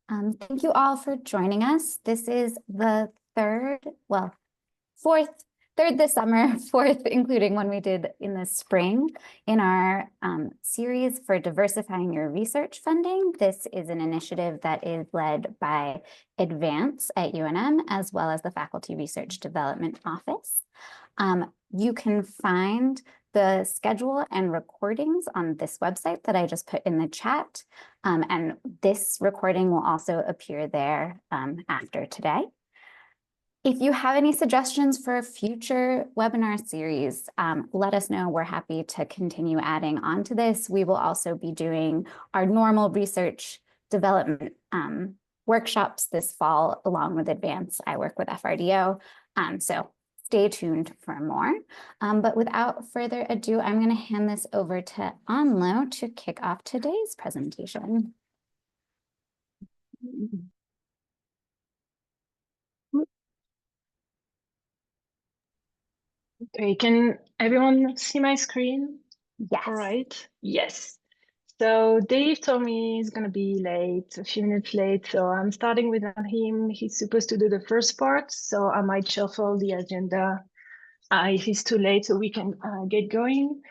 Thank you all for joining us. This is the third this summer, fourth, including one we did in the spring in our series for diversifying your research funding. This is an initiative that is led by Advance at UNM, as well as the Faculty Research Development Office. You can find the schedule and recordings on this website that I just put in the chat. And this recording will also appear there after today. If you have any suggestions for a future webinar series, let us know. We're happy to continue adding on to this. We will also be doing our normal research development workshops this fall along with Advance. I work with FRDO, so stay tuned for more. But without further ado, I'm going to hand this over to Anlo to kick off today's presentation. Okay, can everyone see my screen? Yes. All right. Yes. So Dave told me he's gonna be late, a few minutes late. So I'm starting without him. He's supposed to do the first part, so I might shuffle the agenda if he's too late, so we can get going.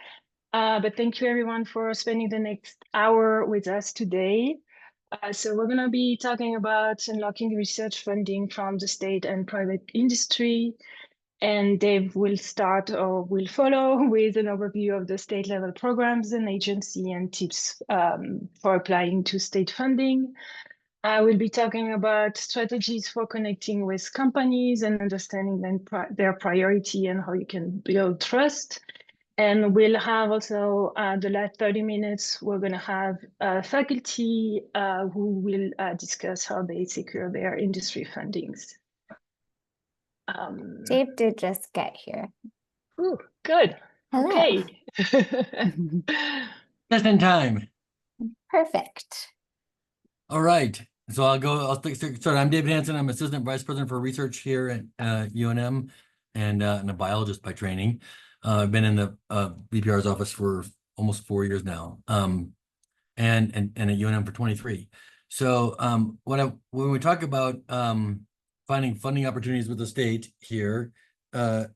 But thank you everyone for spending the next hour with us today. So we're gonna be talking about unlocking research funding from the state and private industry. And Dave will start or will follow with an overview of the state level programs and agency and tips for applying to state funding. I will be talking about strategies for connecting with companies and understanding their priority and how you can build trust. And we'll have also the last 30 minutes, we're going to have faculty who will discuss how they secure their industry fundings. Dave did just get here. Ooh, good. Hello. Okay. Just in time. Perfect. All right. So I'll start. I'm David Hansen. I'm Assistant Vice President for Research here at UNM and a biologist by training. I've been in the BPR's office for almost 4 years now, and at UNM for 23. So when we talk about finding funding opportunities with the state here,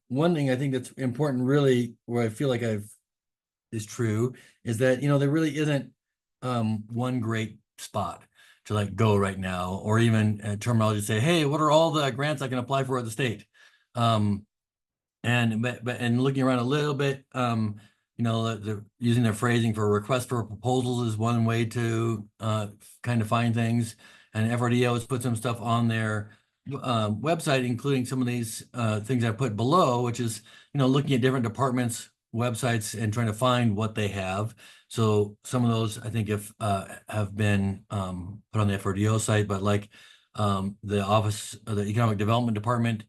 one thing I think that's important, really, where I feel like is true, is that there really isn't one great spot to like go right now, or even terminology say, hey, what are all the grants I can apply for at the state? And looking around a little bit, using their phrasing for request for proposals is one way to kind of find things. And FRDO has put some stuff on their website, including some of these things I put below, which is looking at different departments' websites and trying to find what they have. So some of those I think have been put on the FRDO site, but like the Office of the Economic Development Department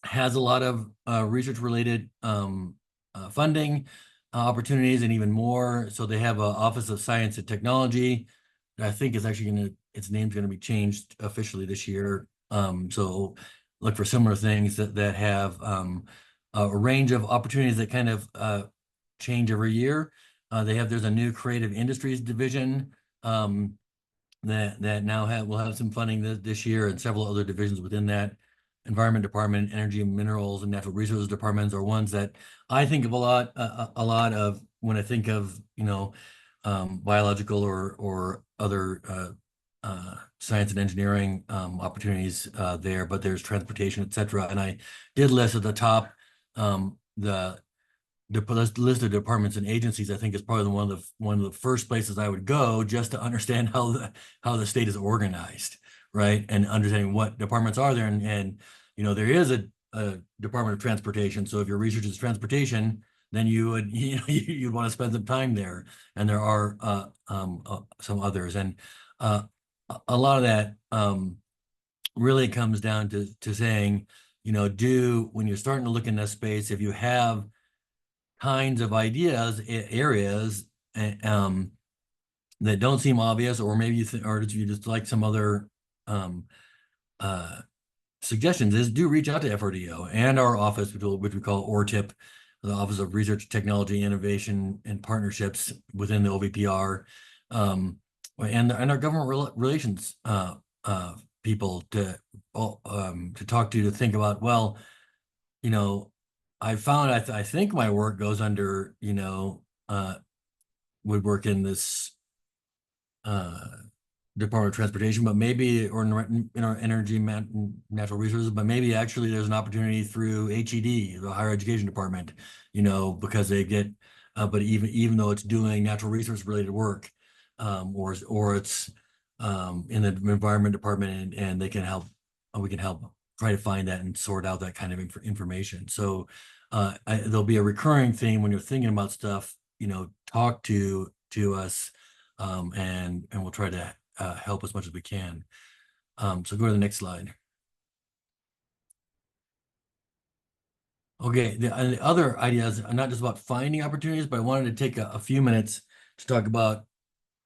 has a lot of research-related funding opportunities and even more. So they have an Office of Science and Technology. I think it's actually its name's going to be changed officially this year. So look for similar things that have a range of opportunities that kind of change every year. There's a new creative industries division that now will have some funding this year, and several other divisions within that. Environment Department, Energy and Minerals, and Natural Resources Departments are ones that I think of a lot of when I think of biological or other science and engineering opportunities there. But there's transportation, etc. And I did list at the top the list of departments and agencies. I think is probably one of the first places I would go just to understand how the state is organized, right? And understanding what departments are there. And there is a Department of Transportation. So if your research is transportation, then you'd want to spend some time there. And there are some others. And a lot of that really comes down to saying, when you're starting to look in this space, if you have kinds of areas that don't seem obvious, or maybe you just like some other suggestions, is do reach out to FRDO and our office, which we call ORTIP, the Office of Research, Technology, Innovation, and Partnerships within the OVPR. and our government relations people to talk to think about, well, you know, I found I think my work goes under, you know, would work in this Department of Transportation, but maybe, or in our energy, natural resources, but maybe actually there's an opportunity through HED, the higher education department, you know, because they get, but even though it's doing natural resource related work, or it's in the environment department, and they can help, we can help try to find that and sort out that kind of information. So there'll be a recurring theme when you're thinking about stuff, you know, talk to us, and we'll try to help as much as we can. So go to the next slide. Okay, the other ideas are not just about finding opportunities, but I wanted to take a few minutes to talk about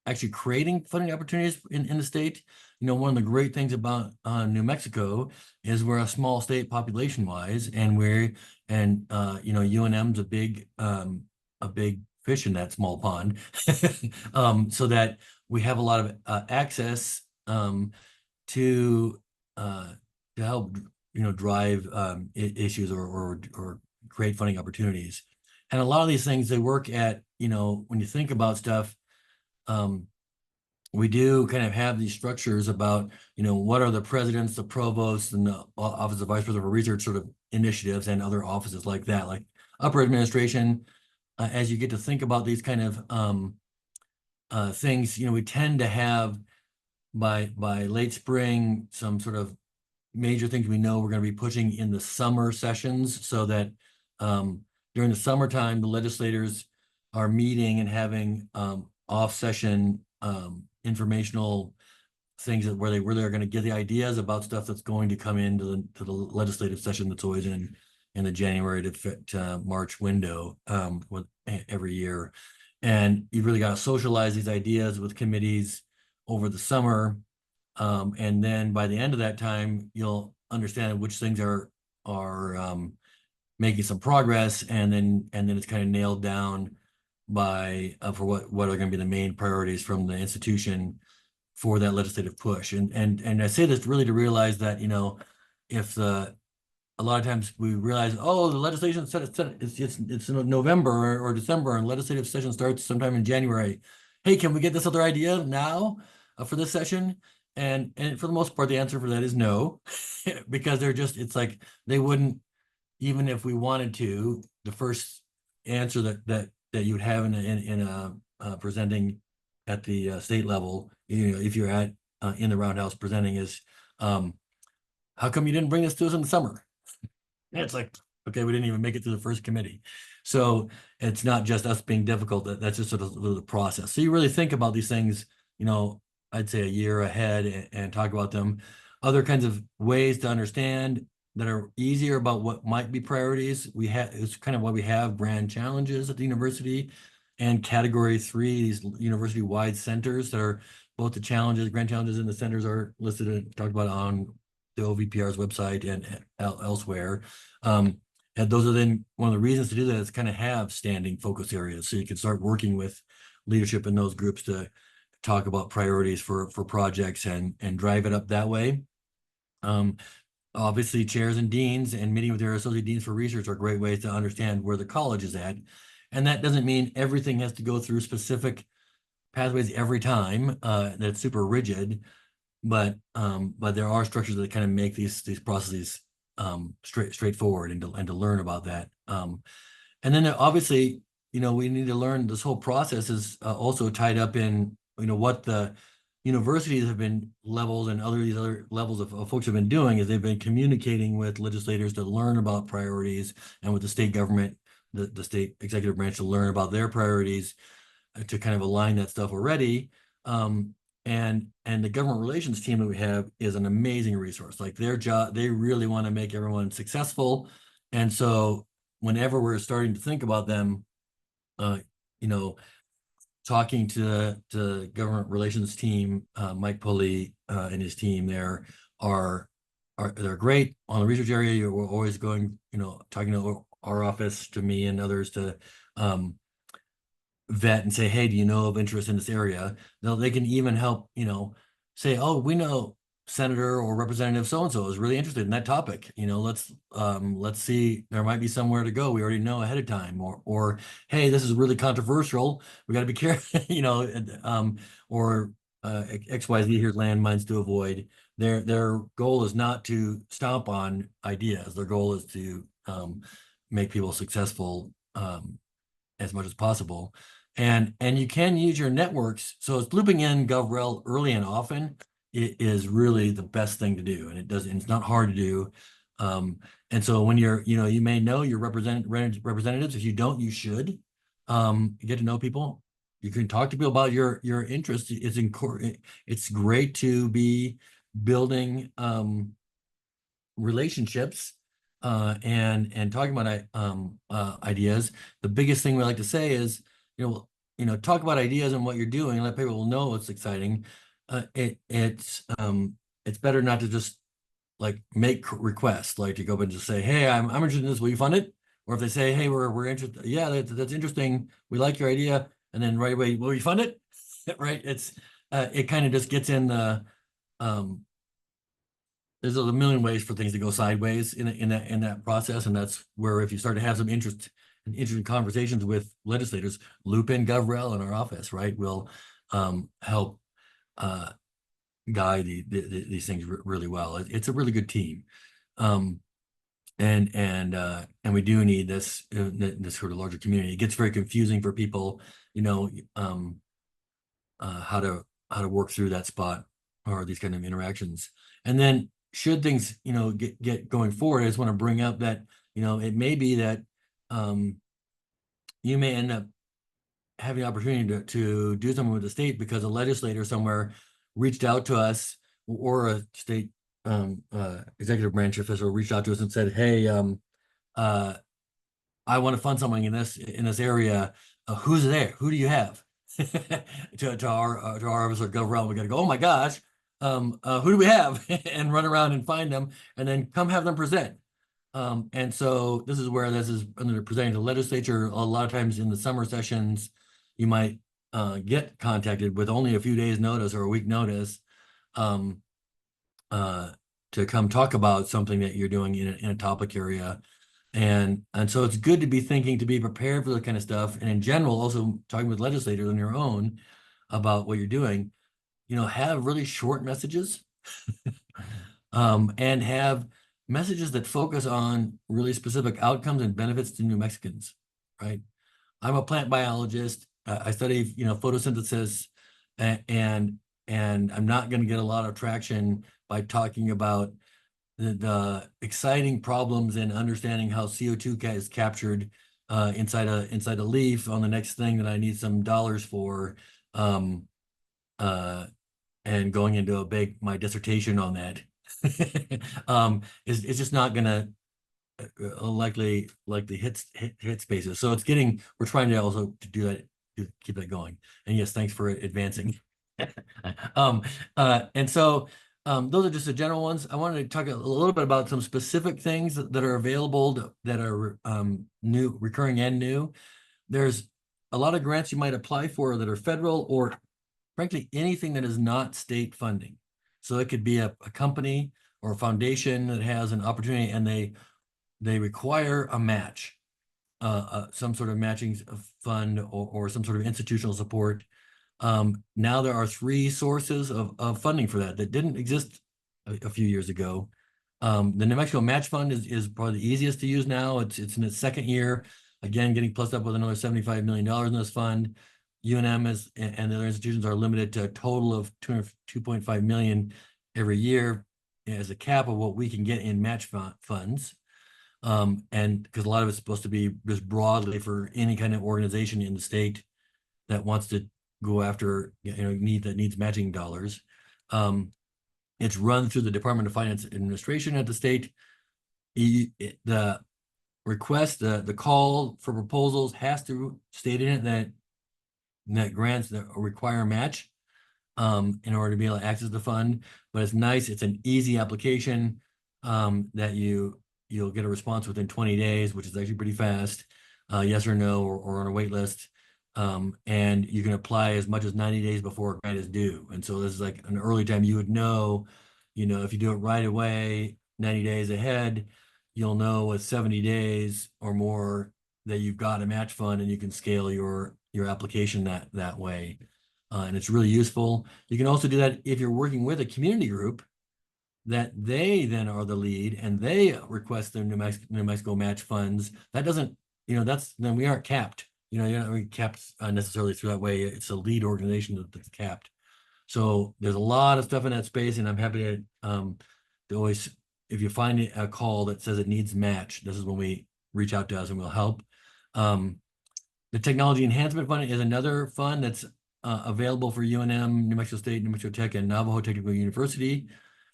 actually creating funding opportunities in the state. You know, one of the great things about New Mexico is we're a small state population wise, and you know, UNM's a big fish in that small pond. So that we have a lot of access to help, you know, drive issues or create funding opportunities. And a lot of these things, they work at, you know, when you think about stuff, we do kind of have these structures about, you know, what are the presidents, the provosts, and the office of vice president for research sort of initiatives, and other offices like that, like upper administration. As you get to think about these kind of things, you know, we tend to have by late spring some sort of major things we know we're going to be pushing in the summer sessions, so that during the summertime, the legislators are meeting and having off session informational things where they're going to get the ideas about stuff that's going to come into the legislative session that's always in the January to March window every year. And you've really got to socialize these ideas with committees over the summer. And then by the end of that time, you'll understand which things are making some progress, and then it's kind of nailed down by for what are going to be the main priorities from the institution for that legislative push. And I say this really to realize that, you know, if a lot of times we realize, oh, the legislation it's in November or December, and legislative session starts sometime in January. Hey, can we get this other idea now for this session? And for the most part, the answer for that is no, because it's like they wouldn't, even if we wanted to. The first answer that you would have in a presenting at the state level, you know, if you're at in the roundhouse presenting, is how come you didn't bring this to us in the summer? And it's like, okay, we didn't even make it to the first committee. So it's not just us being difficult, that's just sort of the process. So you really think about these things, you know, I'd say a year ahead, and talk about them. Other kinds of ways to understand that are easier about what might be priorities. It's kind of why we have grand challenges at the university, and category 3, these university-wide centers that are both the challenges, grand challenges, and the centers are listed and talked about on the OVPR's website and elsewhere. And those are then one of the reasons to do that is kind of have standing focus areas, so you can start working with leadership in those groups to talk about priorities for projects and drive it up that way. Obviously, chairs and deans and meeting with their associate deans for research are great ways to understand where the college is at. And that doesn't mean everything has to go through specific pathways every time. That's super rigid, but there are structures that kind of make these processes straightforward, and to learn about that. And then obviously, you know, we need to learn this whole process is also tied up in, you know, what the universities have been levels and these other levels of folks have been doing, is they've been communicating with legislators to learn about priorities, and with the state government, the state executive branch, to learn about their priorities, to kind of align that stuff already. And the government relations team that we have is an amazing resource. Like, their job, they really want to make everyone successful. And so whenever we're starting to think about them, you know, talking to the government relations team, Mike Pulley and his team there they're great on the research area. We're always going, you know, talking to our office, to me and others, to vet and say, hey, do you know of interest in this area? They can even help, say, oh, we know Senator or Representative so-and-so is really interested in that topic. Let's see, there might be somewhere to go. We already know ahead of time, or hey, this is really controversial. We got to be careful, or XYZ, here's landmines to avoid. Their goal is not to stomp on ideas. Their goal is to make people successful as much as possible. And you can use your networks. So it's looping in GovRel early and often. It is really the best thing to do, and it's not hard to do. And so when you may know your representatives. If you don't, you should get to know people. You can talk to people about your interests. It's great to be building relationships and talking about ideas. The biggest thing we like to say is, talk about ideas and what you're doing, and let people know it's exciting. It's better not to just like make requests, like to go up and just say, hey, I'm interested in this, will you fund it? Or if they say, hey, we're interested, yeah, that's interesting, we like your idea, and then right away, will you fund it? Right? It kind of just gets in the there's a million ways for things to go sideways in that process, and that's where if you start to have some interesting conversations with legislators, loop in GovRel in our office, right? We'll help guide these things really well. It's a really good team, and we do need this sort of larger community. It gets very confusing for people, how to work through that spot or these kind of interactions, and then should things get going forward, I just want to bring up that it may be that you may end up having the opportunity to do something with the state because a legislator somewhere reached out to us, or a state executive branch official reached out to us and said, hey, I want to fund something in this area. Who's there? Who do you have? to our office of GovRel, we got to go, oh my gosh, who do we have? And run around and find them, and then come have them present. And so this is where this is under presenting to the legislature. A lot of times in the summer sessions, you might get contacted with only a few days notice or a week notice to come talk about something that you're doing in a topic area. And so it's good to be thinking, to be prepared for that kind of stuff. And in general, also talking with legislators on your own about what you're doing, have really short messages and have messages that focus on really specific outcomes and benefits to New Mexicans, right? I'm a plant biologist. I study, photosynthesis, and I'm not going to get a lot of traction by talking about the exciting problems in understanding how CO2 is captured inside a leaf on the next thing that I need some dollars for, and going into my dissertation on that. It's just not gonna likely hit spaces. So we're trying to also to do that, to keep that going. And yes, thanks for advancing. And so those are just the general ones. I wanted to talk a little bit about some specific things that are available that are new, recurring and new. There's a lot of grants you might apply for that are federal, or frankly, anything that is not state funding. So it could be a company or a foundation that has an opportunity, and they require a match, some sort of matching fund, or some sort of institutional support. Now there are 3 sources of funding for that didn't exist a few years ago. The New Mexico Match Fund is probably the easiest to use now. It's in its 2nd year, again, getting plussed up with another $75 million in this fund. UNM and the other institutions are limited to a total of $2.5 million every year as a cap of what we can get in match funds. And because a lot of it's supposed to be just broadly for any kind of organization in the state that wants to go after that needs matching dollars. It's run through the Department of Finance Administration at the state. The request, the call for proposals has to state in it that grants that require a match in order to be able to access the fund. But it's nice, it's an easy application that you'll get a response within 20 days, which is actually pretty fast, yes or no, or on a wait list. And you can apply as much as 90 days before a grant is due. And so this is like an early time you would know, if you do it right away, 90 days ahead, you'll know with 70 days or more that you've got a match fund and you can scale your application that way. And it's really useful. You can also do that if you're working with a community group that they then are the lead and they request their New Mexico match funds. That doesn't, then we aren't capped. You're not really capped necessarily through that way. It's a lead organization that's capped. So there's a lot of stuff in that space, and I'm happy to always, if you find a call that says it needs match, this is when we reach out to us and we'll help. The Technology Enhancement Fund is another fund that's available for UNM, New Mexico State, New Mexico Tech, and Navajo Technical University.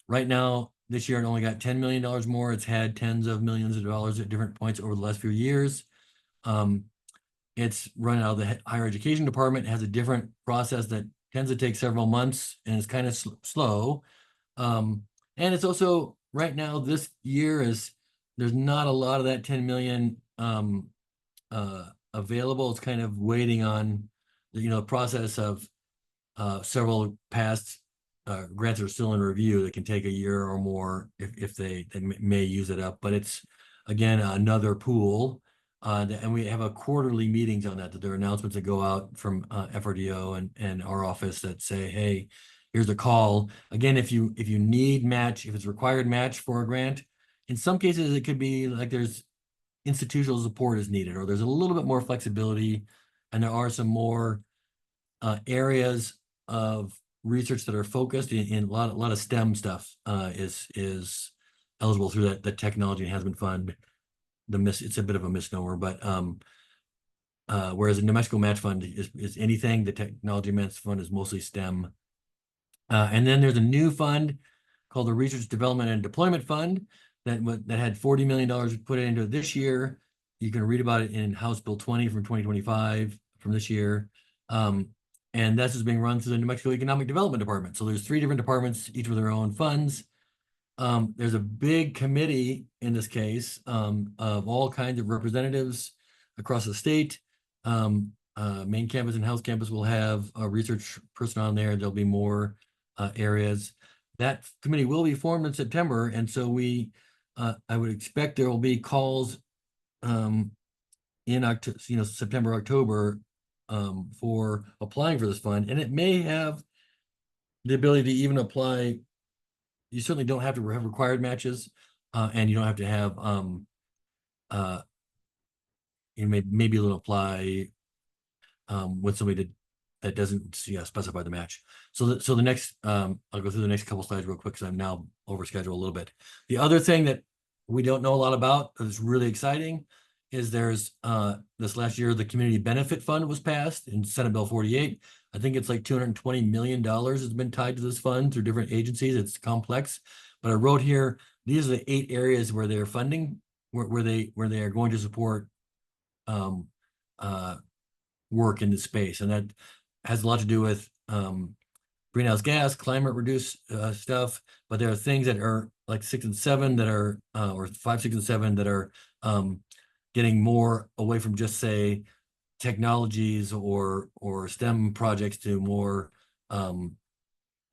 Right now, this year, it only got $10 million more. It's had tens of millions of dollars at different points over the last few years. It's run out of the higher education department. It has a different process that tends to take several months and it's kind of slow. And it's also right now this year there's not a lot of that 10 million available. It's kind of waiting on the process of several past grants are still in review that can take a year or more if they may use it up. But it's again another pool. And we have a quarterly meetings on that. There are announcements that go out from FRDO and our office that say, hey, here's a call. Again, if you need match, if it's required match for a grant, in some cases it could be like there's institutional support is needed, or there's a little bit more flexibility, and there are some more areas of research that are focused in a lot of STEM stuff is eligible through the Technology Enhancement Fund. It's a bit of a misnomer, but whereas the New Mexico Match Fund is anything, the Technology Match Fund is mostly STEM. And then there's a new fund called the Research Development and Deployment Fund that had $40 million put into it this year. You can read about it in House Bill 20 from 2025 from this year. And this is being run through the New Mexico Economic Development Department. So there's 3 different departments, each with their own funds. There's a big committee in this case of all kinds of representatives across the state. Main campus and House campus will have a research person on there. There'll be more areas. That committee will be formed in September, and so I would expect there will be calls in October, September, October for applying for this fund, and it may have the ability to even apply. You certainly don't have to have required matches, and you don't have to have maybe it'll apply with somebody that doesn't specify the match. So the next I'll go through the next couple slides real quick because I'm now over schedule a little bit. The other thing that we don't know a lot about that's really exciting is there's this last year the Community Benefit Fund was passed in Senate Bill 48. I think it's like $220 million has been tied to this fund through different agencies. It's complex, but I wrote here, these are the 8 areas where they're funding, where they are going to support work in this space. And that has a lot to do with greenhouse gas, climate reduced stuff, but there are things that are like 6 and 7 that are, or 5, 6, and 7 that are getting more away from just say technologies or STEM projects to more I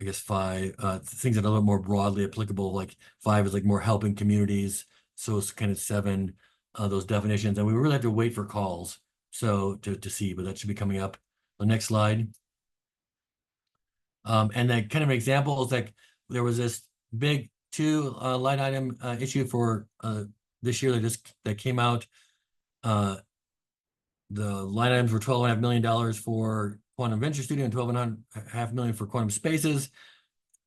guess 5 things that are a little more broadly applicable. Like 5 is like more helping communities, so it's kind of 7 those definitions, and we really have to wait for calls so to see, but that should be coming up. The next slide. And that kind of example is like there was this big 2 line item issue for this year that came out. The line items were $12.5 million for Quantum Venture Studio and $12.5 million for Quantum Spaces.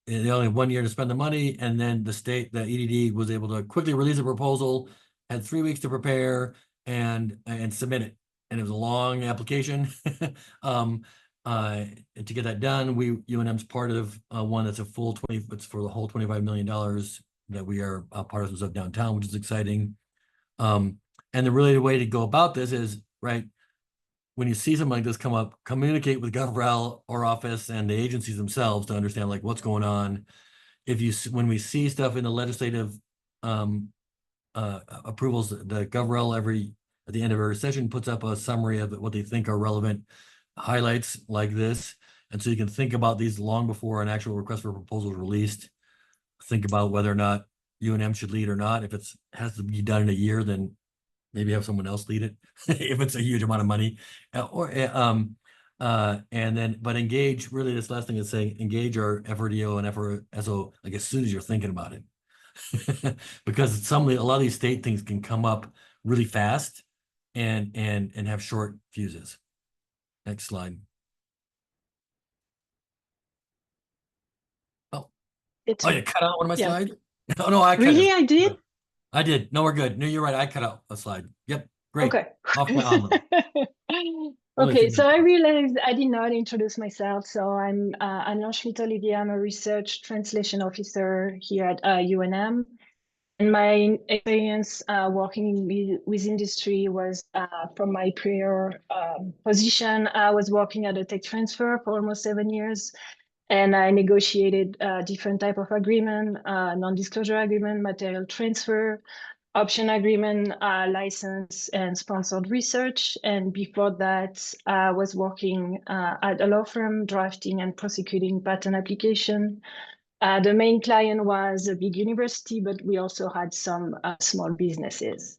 And they only had 1 year to spend the money, and then the EDD was able to quickly release a proposal, had 3 weeks to prepare and submit it. And it was a long application. To get that done, UNM's part of one that's it's for the whole $25 million that we are part of downtown, which is exciting. And the really way to go about this is, right, when you see something like this come up, communicate with GovRel, our office, and the agencies themselves to understand like what's going on. When we see stuff in the legislative approvals, the GovRel at the end of every session puts up a summary of what they think are relevant highlights like this. And so you can think about these long before an actual request for proposal is released. Think about whether or not UNM should lead or not. If it's has to be done in a year, then maybe have someone else lead it if it's a huge amount of money. And then, but engage, really this last thing is saying, engage our FRDO and FRSO like as soon as you're thinking about it. Because a lot of these state things can come up really fast and have short fuses. Next slide. Oh, you cut out one of my slides? Oh, no, I cut Really? it. I did? I did. No, we're good. No, you're right. I cut out a slide. Yep. Great. Okay. Off my envelope. Okay, so I realized I did not introduce myself. So I'm Schmidt-Olivier. I'm a research translation officer here at UNM. And my experience working with industry was from my prior position. I was working at a tech transfer for almost 7 years. And I negotiated different type of agreement, non-disclosure agreement, material transfer, option agreement, license, and sponsored research. And before that, I was working at a law firm drafting and prosecuting patent application. The main client was a big university, but we also had some small businesses.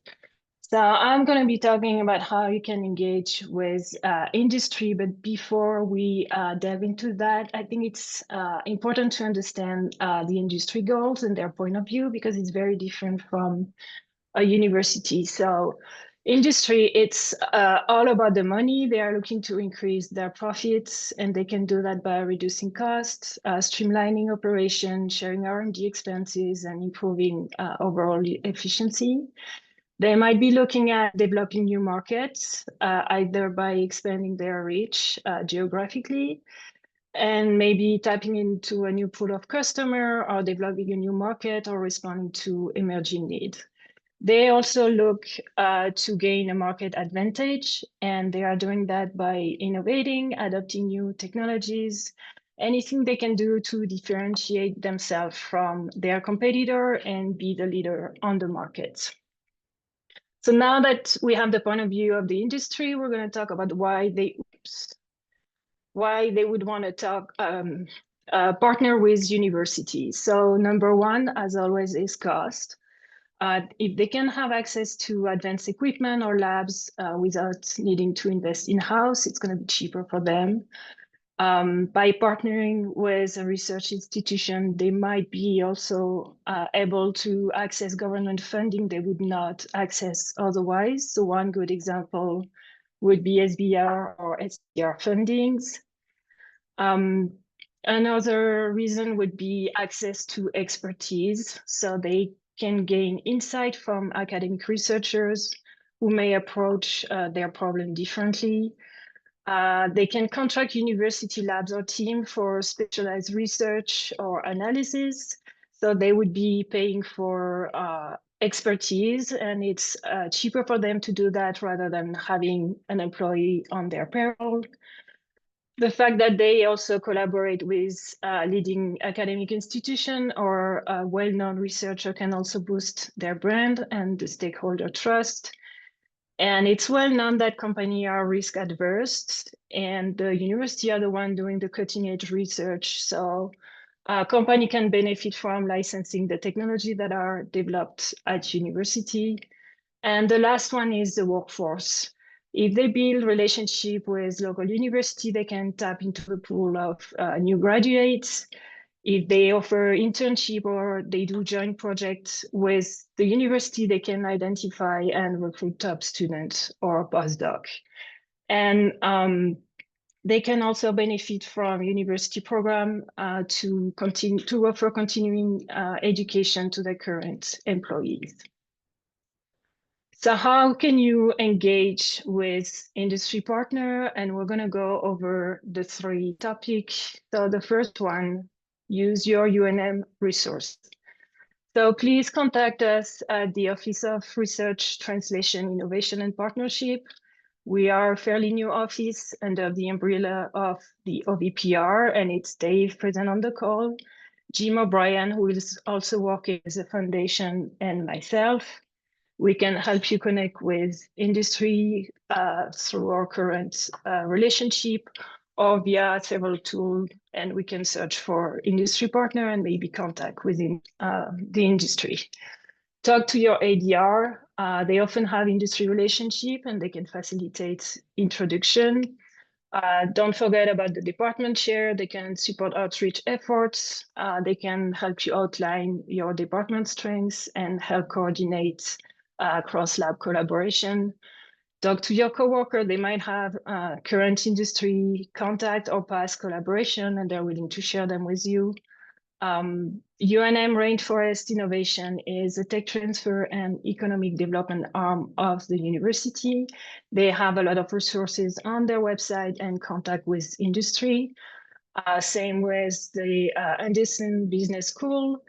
So I'm going to be talking about how you can engage with industry, but before we delve into that, I think it's important to understand the industry goals and their point of view, because it's very different from a university. So industry, it's all about the money. They are looking to increase their profits, and they can do that by reducing costs, streamlining operations, sharing R&D expenses, and improving overall efficiency. They might be looking at developing new markets, either by expanding their reach geographically, and maybe tapping into a new pool of customer, or developing a new market, or responding to emerging need. They also look to gain a market advantage, and they are doing that by innovating, adopting new technologies, anything they can do to differentiate themselves from their competitor and be the leader on the market. So now that we have the point of view of the industry, we're going to talk about why they would want to partner with universities. So number one, as always, is cost. If they can have access to advanced equipment or labs without needing to invest in-house, it's going to be cheaper for them. By partnering with a research institution, they might be also able to access government funding they would not access otherwise. So one good example would be SBR or SBR fundings. Another reason would be access to expertise. So they can gain insight from academic researchers who may approach their problem differently. They can contract university labs or team for specialized research or analysis. So they would be paying for expertise, and it's cheaper for them to do that rather than having an employee on their payroll. The fact that they also collaborate with leading academic institution or a well-known researcher can also boost their brand and the stakeholder trust. And it's well known that companies are risk adverse, and the university are the one doing the cutting edge research. So a company can benefit from licensing the technology that are developed at university. And the last one is the workforce. If they build relationship with local university, they can tap into a pool of new graduates. If they offer internship or they do joint projects with the university, they can identify and recruit top students or postdoc. And they can also benefit from university program to continue to offer continuing education to their current employees. So how can you engage with industry partner? And we're going to go over the 3 topics. So the first one, use your UNM resource. So please contact us at the Office of Research, Translation, Innovation, and Partnership. We are a fairly new office under the umbrella of the OVPR, and it's Dave present on the call, Jim O'Brien, who is also working as a foundation, and myself. We can help you connect with industry through our current relationship or via several tools, and we can search for industry partner and maybe contact within the industry. Talk to your ADR. They often have industry relationship and they can facilitate introduction. Don't forget about the department chair. They can support outreach efforts. They can help you outline your department strengths and help coordinate cross-lab collaboration. Talk to your coworker. They might have current industry contact or past collaboration, and they're willing to share them with you. UNM Rainforest Innovation is a tech transfer and economic development arm of the university. They have a lot of resources on their website and contact with industry. Same with the Anderson Business School.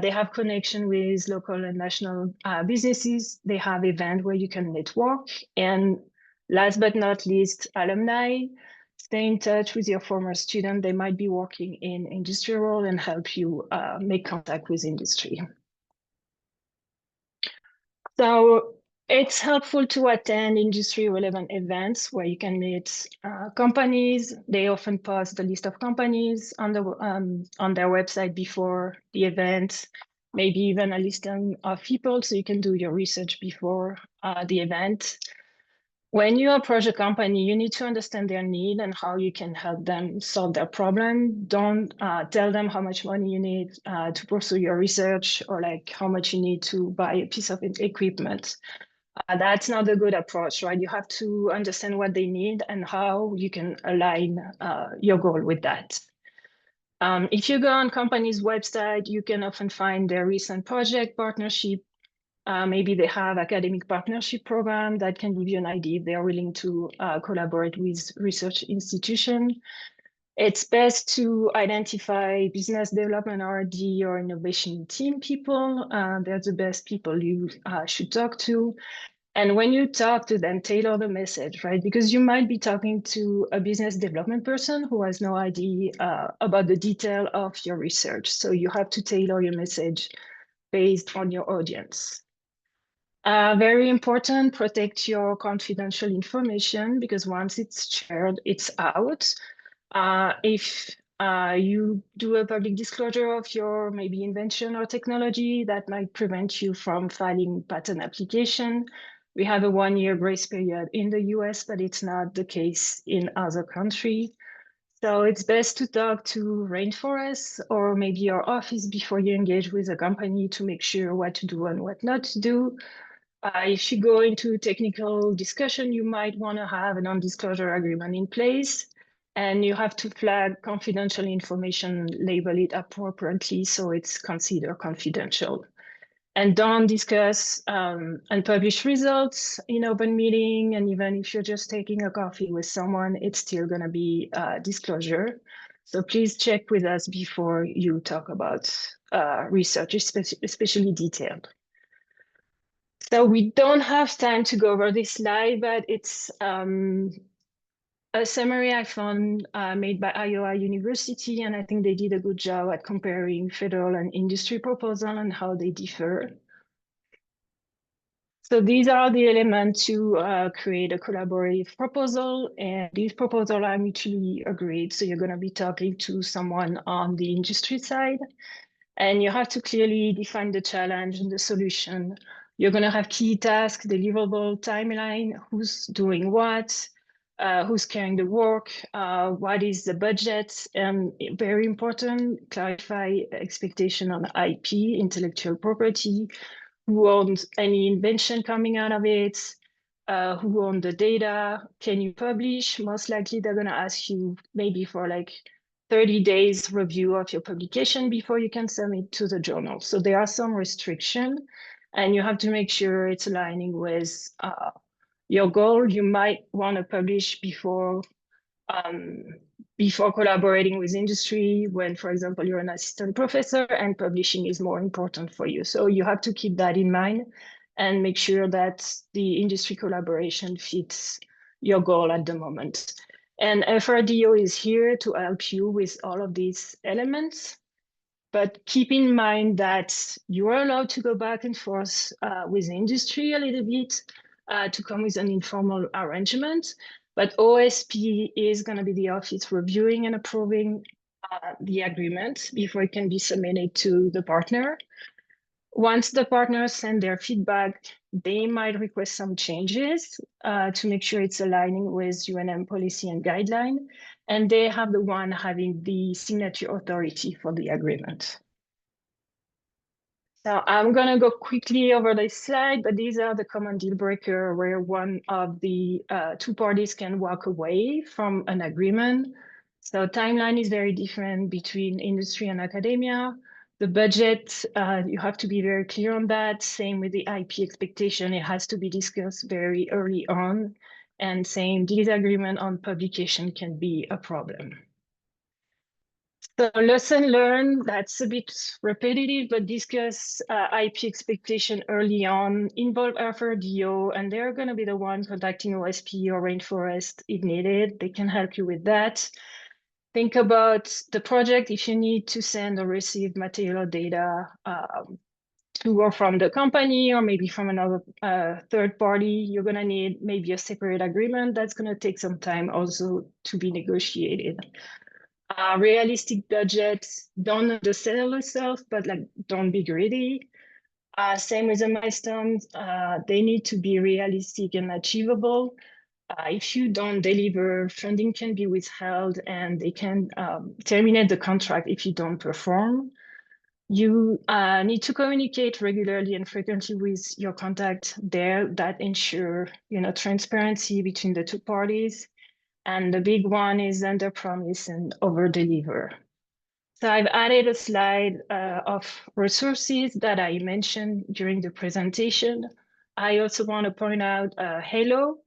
They have connection with local and national businesses. They have events where you can network. And last but not least, alumni. Stay in touch with your former student. They might be working in industry role and help you make contact with industry. So it's helpful to attend industry relevant events where you can meet companies. They often post the list of companies on their website before the event, maybe even a list of people, so you can do your research before the event. When you approach a company, you need to understand their need and how you can help them solve their problem. Don't tell them how much money you need to pursue your research or like how much you need to buy a piece of equipment. That's not a good approach, right? You have to understand what they need and how you can align your goal with that. If you go on company's website, you can often find their recent project partnership. Maybe they have academic partnership program that can give you an idea if they're willing to collaborate with research institution. It's best to identify business development, R&D, or innovation team people. They're the best people you should talk to. And when you talk to them, tailor the message, right? Because you might be talking to a business development person who has no idea about the detail of your research. So you have to tailor your message based on your audience. Very important, protect your confidential information because once it's shared, it's out. If you do a public disclosure of your maybe invention or technology, that might prevent you from filing patent application. We have a 1-year grace period in the US, but it's not the case in other countries. So it's best to talk to Rainforest or maybe your office before you engage with a company to make sure what to do and what not to do. If you go into technical discussion, you might want to have a non-disclosure agreement in place, and you have to flag confidential information, label it appropriately so it's considered confidential. And don't discuss unpublished results in open meeting, and even if you're just taking a coffee with someone, it's still going to be disclosure. So please check with us before you talk about research, especially detailed. So we don't have time to go over this slide, but it's a summary I found made by Iowa University, and I think they did a good job at comparing federal and industry proposal and how they differ. So these are the elements to create a collaborative proposal, and these proposals are mutually agreed. So you're going to be talking to someone on the industry side, and you have to clearly define the challenge and the solution. You're going to have key tasks, deliverable timeline, who's doing what, who's carrying the work, what is the budget, and very important, clarify expectation on IP, intellectual property, who owns any invention coming out of it, who owns the data, can you publish? Most likely they're going to ask you maybe for like 30 days review of your publication before you can submit to the journal. So there are some restrictions, and you have to make sure it's aligning with your goal. You might want to publish before collaborating with industry when, for example, you're an assistant professor and publishing is more important for you. So you have to keep that in mind and make sure that the industry collaboration fits your goal at the moment. And FRDO is here to help you with all of these elements. But keep in mind that you are allowed to go back and forth with industry a little bit to come with an informal arrangement. But OSP is going to be the office reviewing and approving the agreement before it can be submitted to the partner. Once the partners send their feedback, they might request some changes to make sure it's aligning with UNM policy and guideline, and they have the one having the signature authority for the agreement. So I'm gonna go quickly over this slide, but these are the common deal breaker where one of the two parties can walk away from an agreement. So timeline is very different between industry and academia. The budget, you have to be very clear on that. Same with the IP expectation, it has to be discussed very early on. And same disagreement on publication can be a problem. So lesson learned, that's a bit repetitive, but discuss IP expectation early on, involve FRDO, and they're going to be the one contacting OSP or Rainforest if needed. They can help you with that. Think about the project if you need to send or receive material data to or from the company or maybe from another third party. You're going to need maybe a separate agreement. That's going to take some time also to be negotiated. Realistic budget, don't undersell yourself, but like don't be greedy. Same with the milestones, they need to be realistic and achievable. If you don't deliver, funding can be withheld and they can terminate the contract if you don't perform. You need to communicate regularly and frequently with your contact there that ensure transparency between the two parties. And the big one is under promise and over deliver. So I've added a slide of resources that I mentioned during the presentation. I also want to point out Halo.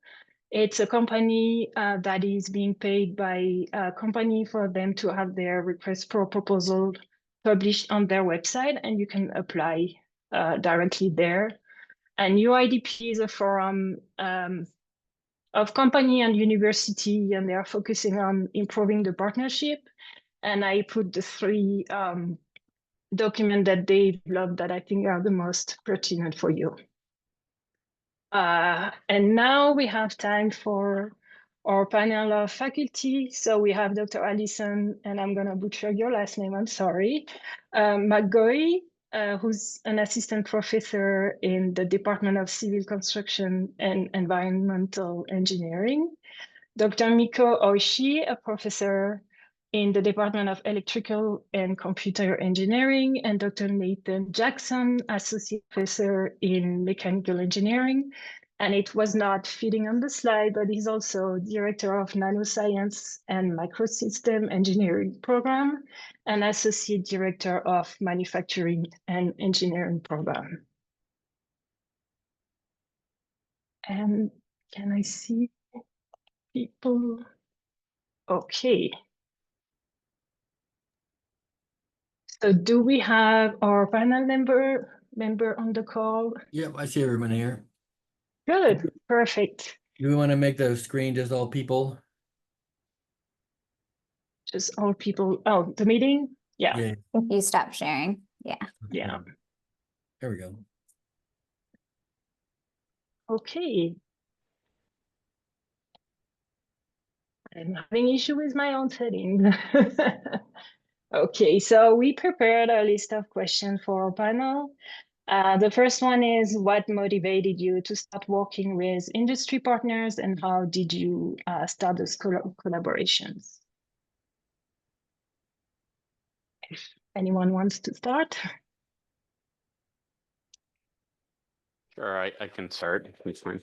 It's a company that is being paid by a company for them to have their request for proposal published on their website, and you can apply directly there. And UIDP is a forum of company and university, and they are focusing on improving the partnership. And I put the three documents that they developed that I think are the most pertinent for you. And now we have time for our panel of faculty. So we have Dr. Allison, and I'm gonna butcher your last name, I'm sorry, McGoey, who's an assistant professor in the Department of Civil Construction and Environmental Engineering. Dr. Miko Oishi, a professor in the Department of Electrical and Computer Engineering, and Dr. Nathan Jackson, associate professor in Mechanical Engineering. And it was not fitting on the slide, but he's also director of Nanoscience and Microsystem Engineering Program and associate director of Manufacturing and Engineering Program. And can I see people? Okay. So do we have our panel member on the call? Yep, I see everyone here. Good, perfect. Do we want to make the screen just all people? Just all people. Oh, the meeting? Yeah. Yeah, If you stop sharing, yeah. Yeah. there we go. Okay. I'm having issue with my own settings. Okay, so we prepared a list of questions for our panel. The first one is, what motivated you to start working with industry partners and how did you start those collaborations? If anyone wants to start. Sure, I can start. It's fine.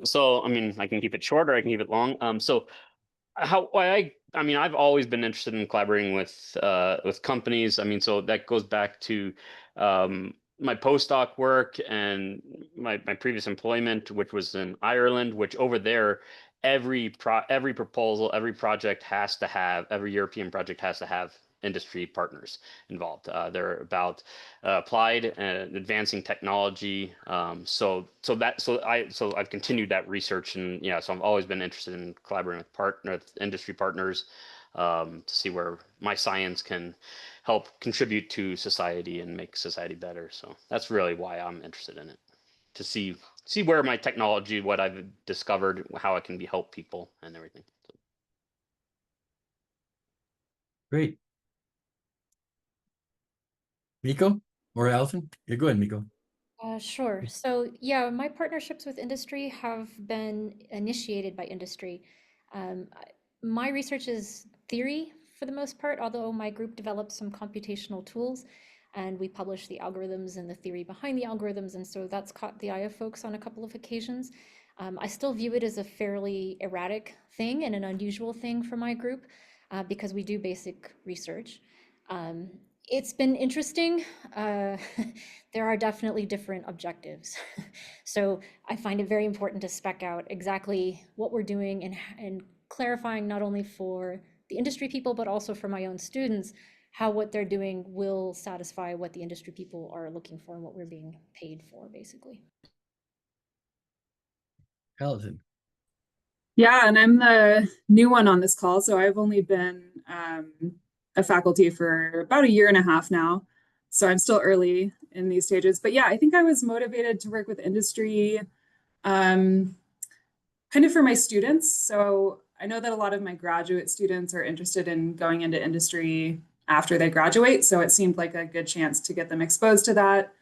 So I mean, I can keep it short or I can keep it long. So I've always been interested in collaborating with companies. I mean, so that goes back to my postdoc work and my previous employment, which was in Ireland, which over there, every proposal, every project has to have, every European project has to have industry partners involved. They're about applied and advancing technology. So I've continued that research, and so I've always been interested in collaborating with industry partners. to see where my science can help contribute to society and make society better. So that's really why I'm interested in it, to see where my technology, what I've discovered, how it can be help people and everything. So. Great. Miko or Allison? Yeah, go ahead, Miko. Sure. So yeah, my partnerships with industry have been initiated by industry. My research is theory for the most part, although my group developed some computational tools and we published the algorithms and the theory behind the algorithms. And so that's caught the eye of folks on a couple of occasions. I still view it as a fairly erratic thing and an unusual thing for my group because we do basic research. It's been interesting. There are definitely different objectives. So I find it very important to spec out exactly what we're doing and clarifying not only for the industry people, but also for my own students, how what they're doing will satisfy what the industry people are looking for and what we're being paid for, basically. Allison. Yeah, and I'm the new one on this call, so I've only been a faculty for about 1.5 years now. So I'm still early in these stages. But yeah, I think I was motivated to work with industry kind of for my students. So I know that a lot of my graduate students are interested in going into industry after they graduate. So it seemed like a good chance to get them exposed to that.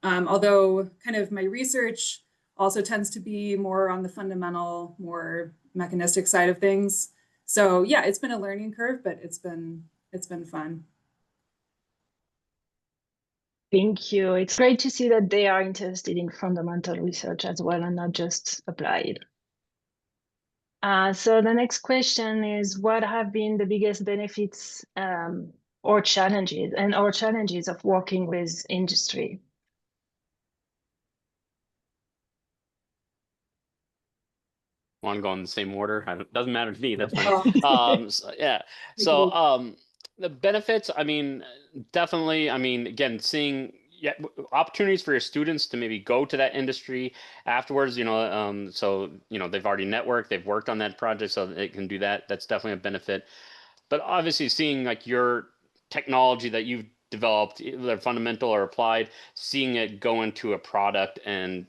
Although kind of my research also tends to be more on the fundamental, more mechanistic side of things. So yeah, it's been a learning curve, but it's been fun. Thank you. It's great to see that they are interested in fundamental research as well and not just applied. So the next question is, what have been the biggest benefits or challenges of working with industry? Want to go in the same order? Doesn't matter to me. That's Oh. fine. Yeah. So the benefits, I mean, definitely. I mean, again, seeing opportunities for your students to maybe go to that industry afterwards. So they've already networked, they've worked on that project, so they can do that. That's definitely a benefit. But obviously, seeing like your technology that you've developed, either fundamental or applied, seeing it go into a product, and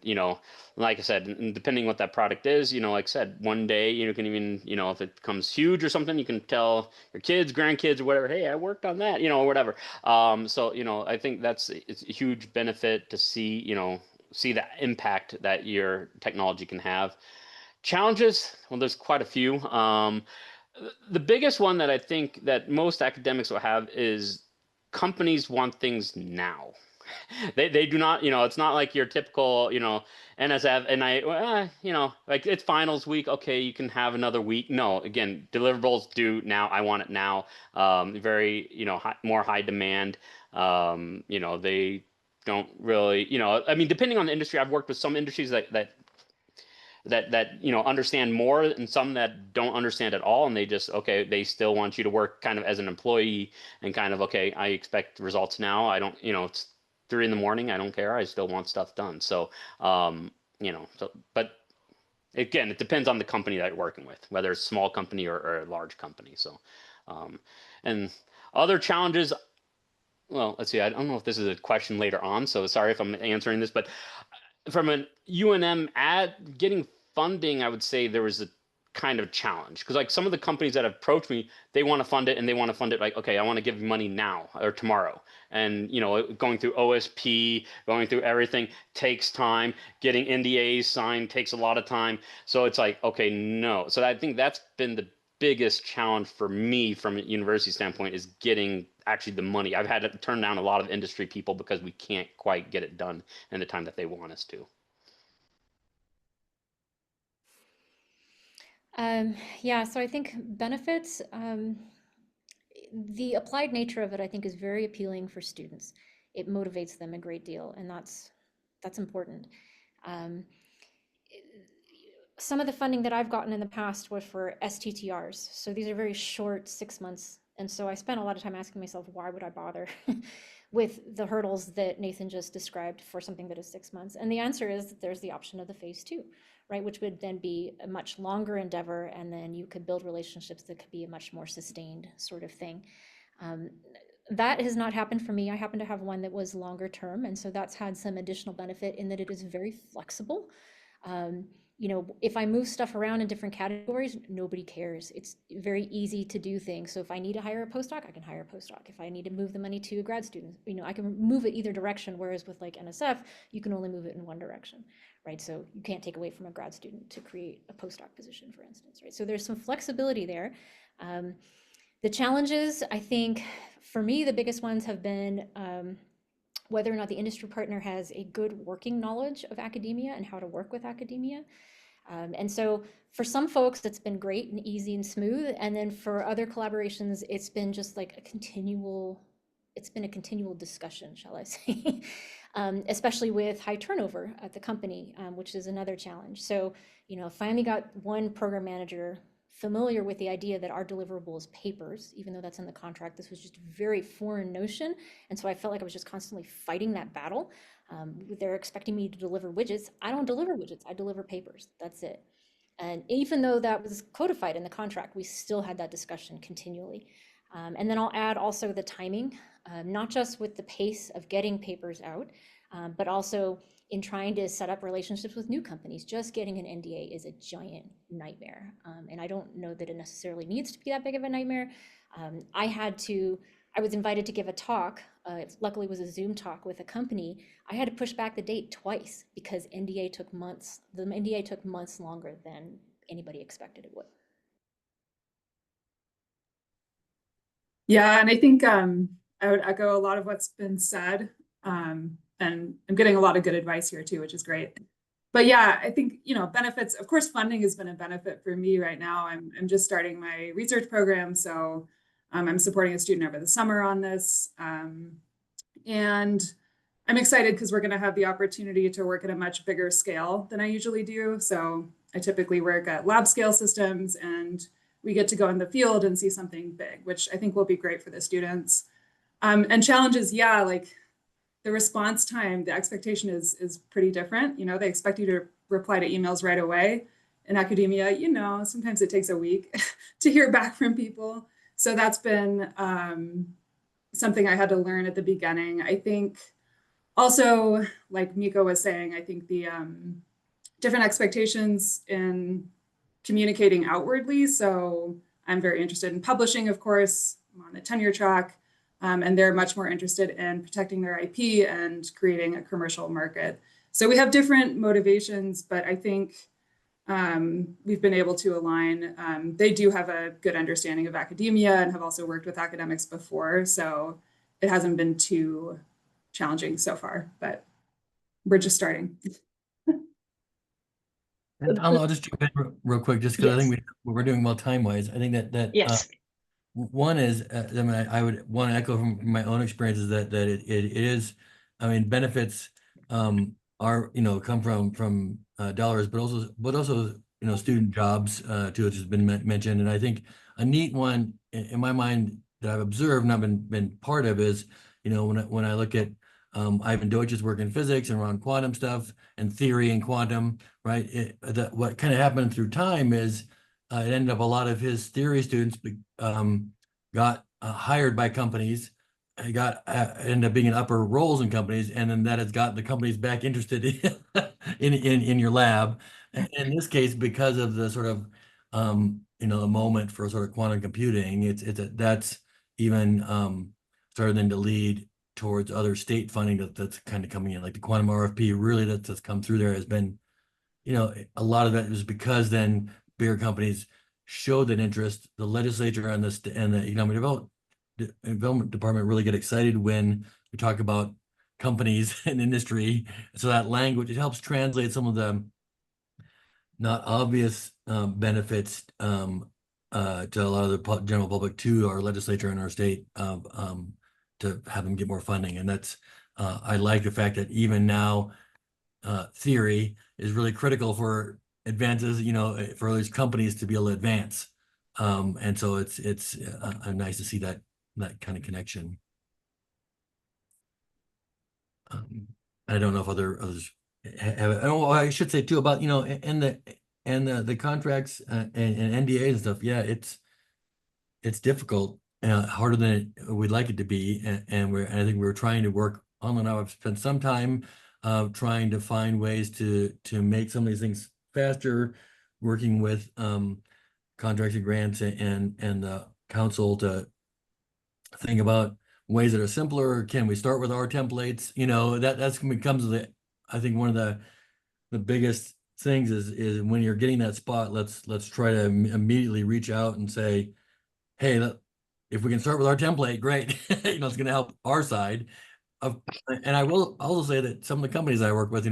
like I said, and depending what that product is, like I said, one day you can even, if it becomes huge or something, you can tell your kids, grandkids, or whatever, hey, I worked on that, or whatever. So I think it's a huge benefit to see the impact that your technology can have. Challenges, well, there's quite a few. The biggest one that I think that most academics will have is companies want things now. They do not, it's not like your typical, NSF, and like it's finals week. Okay, you can have another week. No, again, deliverables due now. I want it now. Very, more high demand. They don't really, I mean, depending on the industry, I've worked with some industries that understand more, and some that don't understand at all, and they still want you to work kind of as an employee, and kind of, okay, I expect results now. I don't, it's 3 a.m, I don't care, I still want stuff done. So but again, it depends on the company that you're working with, whether it's a small company or a large company. So and other challenges, well, let's see, I don't know if this is a question later on, so sorry if I'm answering this, but from an UNM getting funding, I would say there was a kind of challenge, because like some of the companies that have approached me, they want to fund it, and they want to fund it like, okay, I want to give you money now or tomorrow. And going through OSP, going through everything takes time. Getting NDAs signed takes a lot of time. So it's like, okay, no. So I think that's been the biggest challenge for me from a university standpoint, is getting actually the money. I've had to turn down a lot of industry people because we can't quite get it done in the time that they want us to. Yeah, so I think benefits, the applied nature of it, I think, is very appealing for students. It motivates them a great deal, and that's important. Some of the funding that I've gotten in the past was for STTRs. So these are very short, 6 months. And so I spent a lot of time asking myself, why would I bother with the hurdles that Nathan just described for something that is 6 months? And the answer is that there's the option of the phase 2, right? Which would then be a much longer endeavor, and then you could build relationships that could be a much more sustained sort of thing. That has not happened for me. I happen to have one that was longer term, and so that's had some additional benefit in that it is very flexible. You know, if I move stuff around in different categories, nobody cares. It's very easy to do things. So if I need to hire a postdoc, I can hire a postdoc. If I need to move the money to a grad student, you know, I can move it either direction. Whereas with like NSF, you can only move it in one direction, right? So you can't take away from a grad student to create a postdoc position, for instance, right? So there's some flexibility there. The challenges, I think, for me, the biggest ones have been whether or not the industry partner has a good working knowledge of academia and how to work with academia. And so for some folks, that's been great and easy and smooth. And then for other collaborations, it's been just like a continual discussion, shall I say, especially with high turnover at the company, which is another challenge. So, you know, finally got one program manager familiar with the idea that our deliverable is papers, even though that's in the contract. This was just a very foreign notion. And so I felt like I was just constantly fighting that battle. They're expecting me to deliver widgets. I don't deliver widgets, I deliver papers, that's it. And even though that was codified in the contract, we still had that discussion continually. And then I'll add also the timing, not just with the pace of getting papers out, but also in trying to set up relationships with new companies. Just getting an NDA is a giant nightmare. And I don't know that it necessarily needs to be that big of a nightmare. I was invited to give a talk, luckily it was a Zoom talk with a company. I had to push back the date twice because NDA took months. The NDA took months longer than anybody expected it would. Yeah, and I think I would echo a lot of what's been said. And I'm getting a lot of good advice here too, which is great. But yeah, I think, you know, benefits, of course, funding has been a benefit for me right now. I'm just starting my research program. So I'm supporting a student over the summer on this. And I'm excited because we're going to have the opportunity to work at a much bigger scale than I usually do. So I typically work at lab scale systems, and we get to go in the field and see something big, which I think will be great for the students. And challenges, yeah, like the response time, the expectation is pretty different. You know, they expect you to reply to emails right away. In academia, you know, sometimes it takes a week to hear back from people. So that's been something I had to learn at the beginning. I think also, like Miko was saying, I think the different expectations in communicating outwardly. So I'm very interested in publishing, of course. I'm on the tenure track. And they're much more interested in protecting their IP and creating a commercial market. So we have different motivations, but I think we've been able to align. They do have a good understanding of academia and have also worked with academics before. So it hasn't been too challenging so far, but we're just starting. And I'll just jump in real quick, just because I Yes. think we're doing well time-wise. I think that Yes. one is, I mean, I would want to echo from my own experiences that it is, I mean, benefits are, you know, come from dollars, but also you know, student jobs too, which has been mentioned. And I think a neat one in my mind that I've observed and I've been part of is, you know, when I look at Ivan Deutsch's work in physics and around quantum stuff and theory and quantum, right? What kind of happened through time is it ended up a lot of his theory students got hired by companies, ended up being in upper roles in companies, and then that has got the companies back interested in your lab. And in this case, because of the sort of you know, a moment for sort of quantum computing, that's even started then to lead towards other state funding that's kind of coming in, like the quantum RFP really that's come through there has been, you know, a lot of that is because then bigger companies showed that interest. The legislature and the economic development department really get excited when we talk about companies and industry. So that language, it helps translate some of the not obvious benefits to a lot of the general public to our legislature and our state to have them get more funding. And that's I like the fact that even now theory is really critical for advances, you know, for these companies to be able to advance. And so it's nice to see that kind of connection. I don't know if others have, oh, I should say too about, and the contracts and NDAs and stuff. Yeah, it's difficult, harder than we'd like it to be. And I think we're trying to work on and I've spent some time trying to find ways to make some of these things faster, working with contracts and grants and the council to think about ways that are simpler. Can we start with our templates? That's becomes I think one of the biggest things is when you're getting that spot, let's try to immediately reach out and say, hey, if we can start with our template, great. It's going to help our side. And I will also say that some of the companies I work with,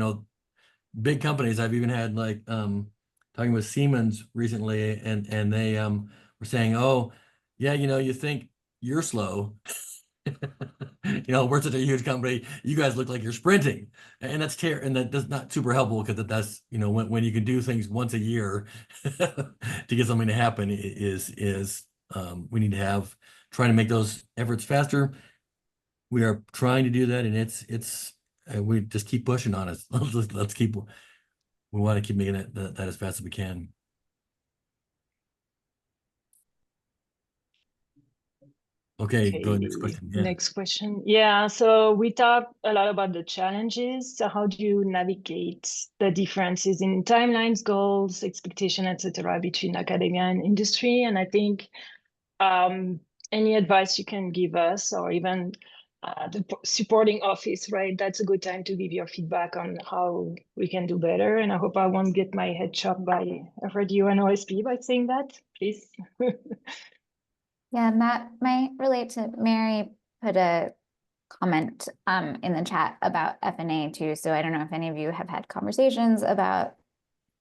big companies, I've even had like talking with Siemens recently, and they were saying, oh, yeah, you think you're slow. We're such a huge company. You guys look like you're sprinting, and that's not super helpful because that's when you can do things once a year to get something to happen is we need to have trying to make those efforts faster. We are trying to do that, and it's we just keep pushing on it. Let's keep. We want to keep making that as fast as we can. Okay, go next question. Yeah. Next question. Yeah, so we talked a lot about the challenges. So how do you navigate the differences in timelines, goals, expectation, etc., between academia and industry? And I think any advice you can give us, or even the supporting office, right? That's a good time to give your feedback on how we can do better. And I hope I won't get my head chopped by FRDO and OSP by saying that, please. Yeah, and that might relate to Mary put a comment in the chat about F&A too. So I don't know if any of you have had conversations about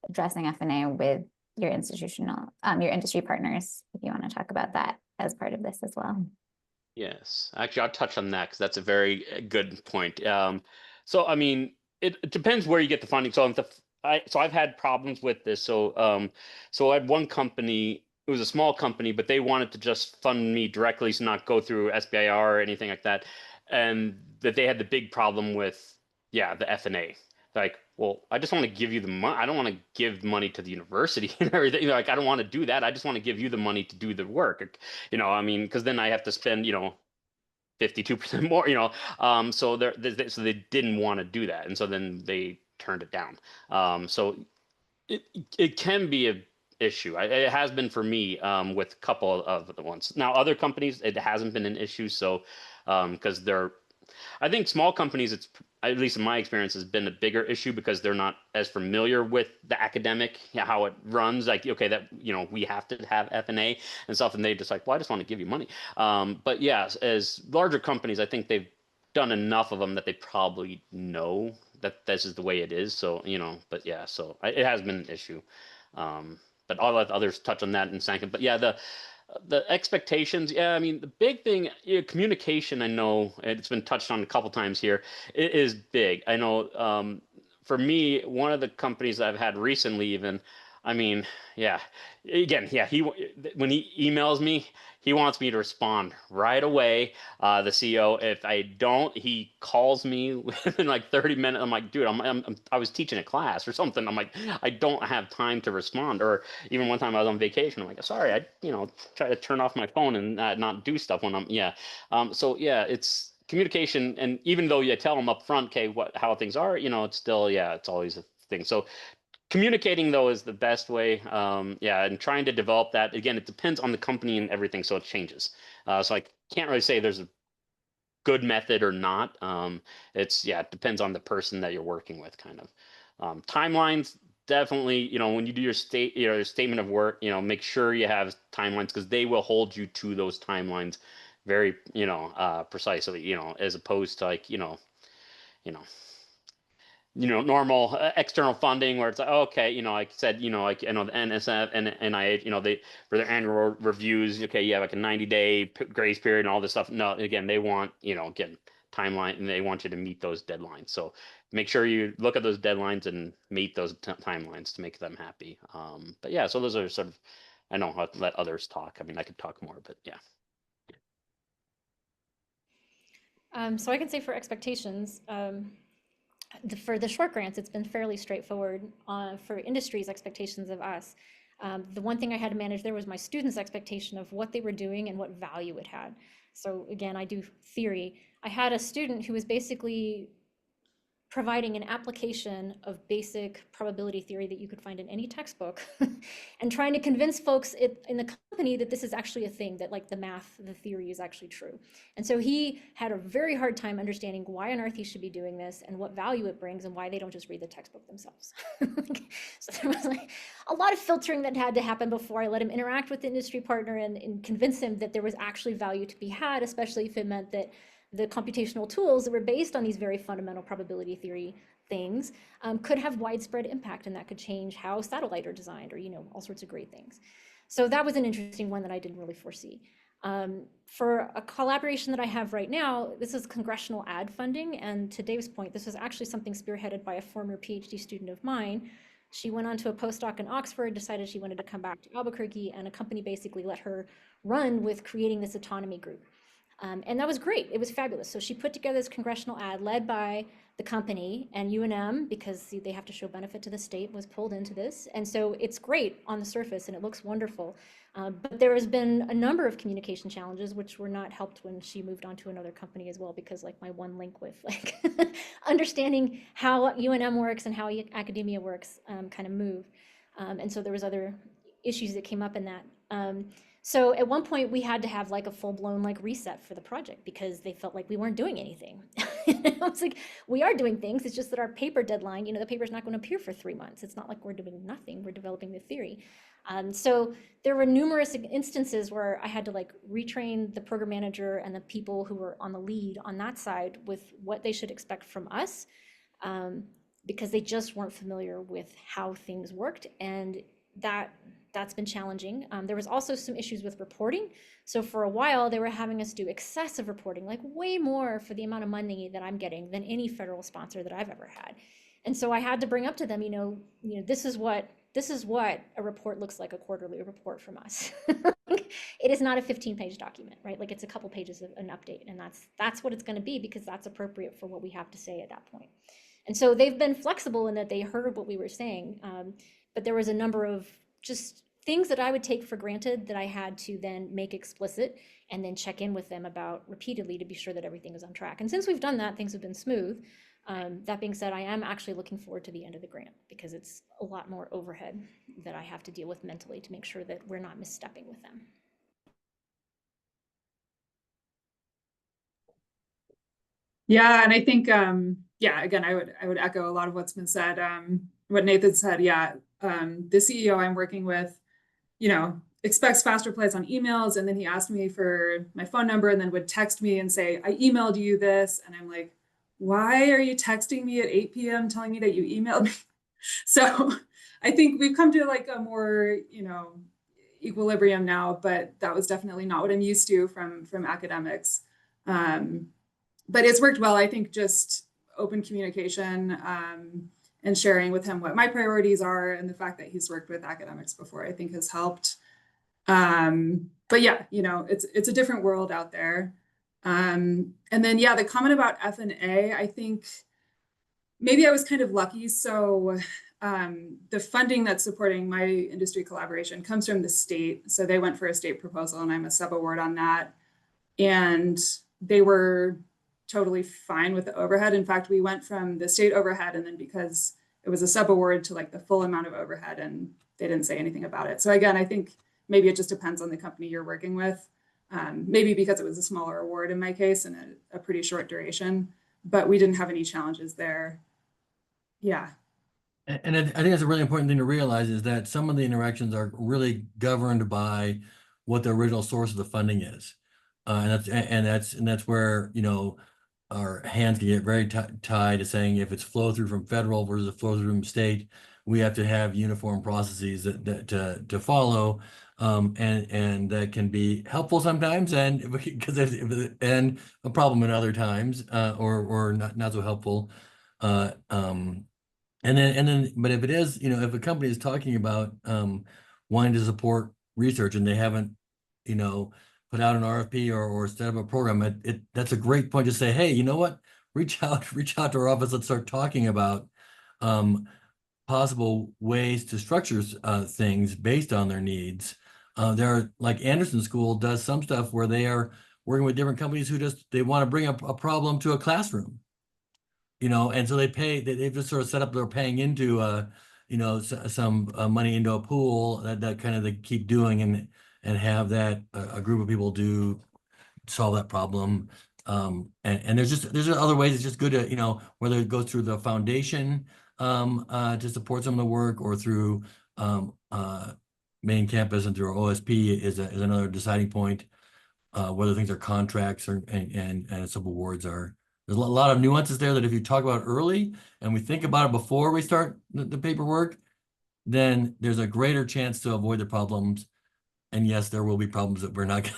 addressing F&A with your your industry partners, if you want to talk about that as part of this as well. Yes, actually, I'll touch on that because that's a very good point. So I mean, it depends where you get the funding. So I've had problems with this. So I had one company. It was a small company, but they wanted to just fund me directly, so not go through SBIR or anything like that. And that they had the big problem with, yeah, the F&A. Like, well, I just want to give you the money. I don't want to give money to the university and everything. Like, I don't want to do that. I just want to give you the money to do the work. I mean, because then I have to spend, 52% more, so so they didn't want to do that. And so then they turned it down. So it can be a issue. It has been for me with a couple of the ones. Now, other companies, it hasn't been an issue. So because I think small companies, it's at least in my experience, has been a bigger issue because they're not as familiar with the academic, how it runs. Like, okay, that we have to have F&A and stuff, and they just like, well, I just want to give you money. But yeah, as larger companies, I think they've done enough of them that they probably know that this is the way it is. So but yeah, so it has been an issue. But I'll let others touch on that in a second. But yeah, the expectations, yeah, I mean, the big thing, communication, I know it's been touched on a couple times here, it is big. I know for me, one of the companies I've had recently even, I mean, yeah, again, yeah, when he emails me, he wants me to respond right away. The CEO, if I don't, he calls me within like 30 minutes. I'm like, dude, I was teaching a class or something. I'm like, I don't have time to respond. Or even one time I was on vacation, I'm like, sorry, I try to turn off my phone and not do stuff when I'm so yeah, it's communication. And even though you tell them up front, okay, how things are, it's still, yeah, it's always a thing. So communicating though is the best way. And trying to develop that. Again, it depends on the company and everything, so it changes. So I can't really say there's a good method or not. It depends on the person that you're working with, kind of. Timelines, definitely, when you do your statement of work, make sure you have timelines because they will hold you to those timelines very, precisely, as opposed to like, normal external funding where it's like, okay, like I said, like, the NSF and NIH, they, for their annual reviews, okay, you have like a 90-day grace period and all this stuff. No, again, they want, again, timeline, and they want you to meet those deadlines. So make sure you look at those deadlines and meet those timelines to make them happy. But yeah, so those are sort of, I know I'll let others talk. I mean, I could talk more, but yeah. So I can say for expectations, for the short grants, it's been fairly straightforward for industry's expectations of us. The one thing I had to manage there was my students' expectation of what they were doing and what value it had. So again, I do theory. I had a student who was basically providing an application of basic probability theory that you could find in any textbook and trying to convince folks in the company that this is actually a thing, that like the math, the theory is actually true. And so he had a very hard time understanding why on earth he should be doing this and what value it brings and why they don't just read the textbook themselves. So there was like a lot of filtering that had to happen before I let him interact with the industry partner and convince him that there was actually value to be had, especially if it meant that the computational tools that were based on these very fundamental probability theory things could have widespread impact, and that could change how satellites are designed, or all sorts of great things. So that was an interesting one that I didn't really foresee. For a collaboration that I have right now, this is congressional ad funding, and to Dave's point, this was actually something spearheaded by a former PhD student of mine. She went on to a postdoc in Oxford, decided she wanted to come back to Albuquerque, and a company basically let her run with creating this autonomy group. And that was great. It was fabulous. So she put together this congressional ad led by the company, and UNM, because they have to show benefit to the state, was pulled into this. And so it's great on the surface and it looks wonderful. But there has been a number of communication challenges, which were not helped when she moved on to another company as well, because like my one link with like understanding how UNM works and how academia works kind of moved. And so there was other issues that came up in that. So at one point we had to have like a full-blown like reset for the project because they felt like we weren't doing anything. I was like, we are doing things. It's just that our paper deadline, the paper's not going to appear for 3 months. It's not like we're doing nothing. We're developing the theory. So there were numerous instances where I had to like retrain the program manager and the people who were on the lead on that side with what they should expect from us, because they just weren't familiar with how things worked, and that's been challenging. There was also some issues with reporting. So for a while, they were having us do excessive reporting, like way more for the amount of money that I'm getting than any federal sponsor that I've ever had. And so I had to bring up to them, this is what a report looks like, a quarterly report from us. It is not a 15-page document, right? Like it's a couple pages of an update, and that's what it's going to be, because that's appropriate for what we have to say at that point. And so they've been flexible in that they heard what we were saying, but there was a number of just things that I would take for granted that I had to then make explicit and then check in with them about repeatedly to be sure that everything is on track. And since we've done that, things have been smooth. That being said, I am actually looking forward to the end of the grant, because it's a lot more overhead that I have to deal with mentally to make sure that we're not misstepping with them. Yeah, and I think again, I would echo a lot of what's been said. What Nathan said, the CEO I'm working with, expects fast replies on emails, and then he asked me for my phone number and then would text me and say, I emailed you this, and I'm like, why are you texting me at 8 p.m. telling me that you emailed me? So I think we've come to like a more, equilibrium now, but that was definitely not what I'm used to from academics. But it's worked well. I think just open communication and sharing with him what my priorities are, and the fact that he's worked with academics before, I think has helped. But yeah, it's a different world out there. And then, the comment about F&A, I think maybe I was kind of lucky. So the funding that's supporting my industry collaboration comes from the state. So they went for a state proposal, and I'm a subaward on that. And they were totally fine with the overhead. In fact, we went from the state overhead, and then because it was a subaward, to like the full amount of overhead, and they didn't say anything about it. So again, I think maybe it just depends on the company you're working with. Maybe because it was a smaller award in my case and a pretty short duration, but we didn't have any challenges there. Yeah. And I think that's a really important thing to realize, is that some of the interactions are really governed by what the original source of the funding is. And that's where, our hands can get very tied to saying, if it's flow through from federal versus a flow through from state, we have to have uniform processes that to follow. And that can be helpful sometimes, and because and a problem at other times, or not so helpful. And then, but if it is, if a company is talking about wanting to support research and they haven't, put out an RFP or set up a program, that's a great point to say, hey, you know what? reach out to our office. Let's start talking about possible ways to structure things based on their needs. There are, like Anderson School does some stuff where they are working with different companies who they want to bring up a problem to a classroom, and so they've just sort of set up, they're paying into some money into a pool that kind of they keep doing and have that a group of people do solve that problem. And there's just other ways. It's just good to, whether it goes through the foundation to support some of the work, or through main campus and through OSP is another deciding point. Whether things are contracts and subawards are. There's a lot of nuances there that if you talk about early and we think about it before we start the paperwork, then there's a greater chance to avoid the problems. And yes, there will be problems that we're not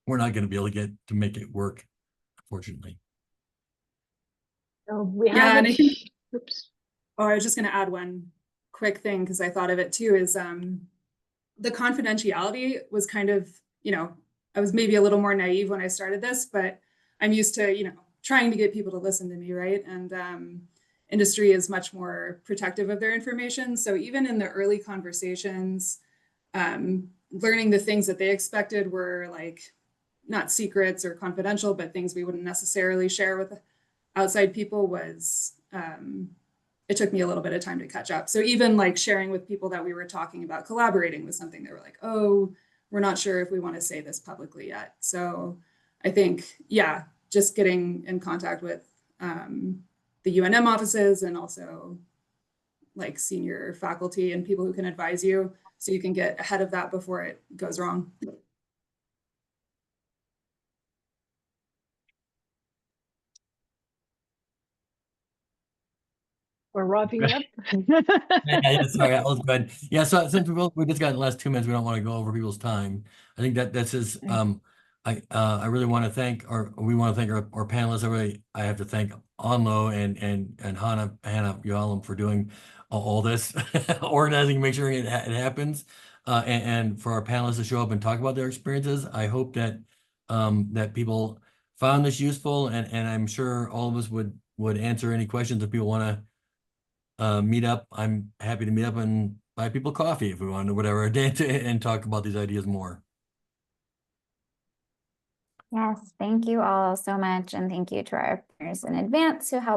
going to be able to get to make it work, unfortunately. So we Yeah, have and I think, oops. oh, I was just going to add one quick thing because I thought of it too, is the confidentiality was kind of, I was maybe a little more naive when I started this, but I'm used to, trying to get people to listen to me, right? And industry is much more protective of their information. So even in the early conversations, learning the things that they expected were like not secrets or confidential, but things we wouldn't necessarily share with outside people was, it took me a little bit of time to catch up. So even like sharing with people that we were talking about collaborating was something they were like, oh, we're not sure if we want to say this publicly yet. So I think, yeah, just getting in contact with the UNM offices and also like senior faculty and people who can advise you so you can get ahead of that before it goes wrong. We're wrapping up. Yeah, sorry, that was good. Yeah, so since we just got the last 2 minutes, we don't want to go over people's time. I think that's just I really want to thank we want to thank our panelists. I have to thank Onlo and Hannah Yalam for doing all this organizing, make sure it happens, and for our panelists to show up and talk about their experiences. I hope that that people found this useful, and I'm sure all of us would answer any questions if people want to meet up. I'm happy to meet up and buy people coffee if we want to, whatever, and talk about these ideas more. Yes, thank you all so much. And thank you to our partners in advance who helped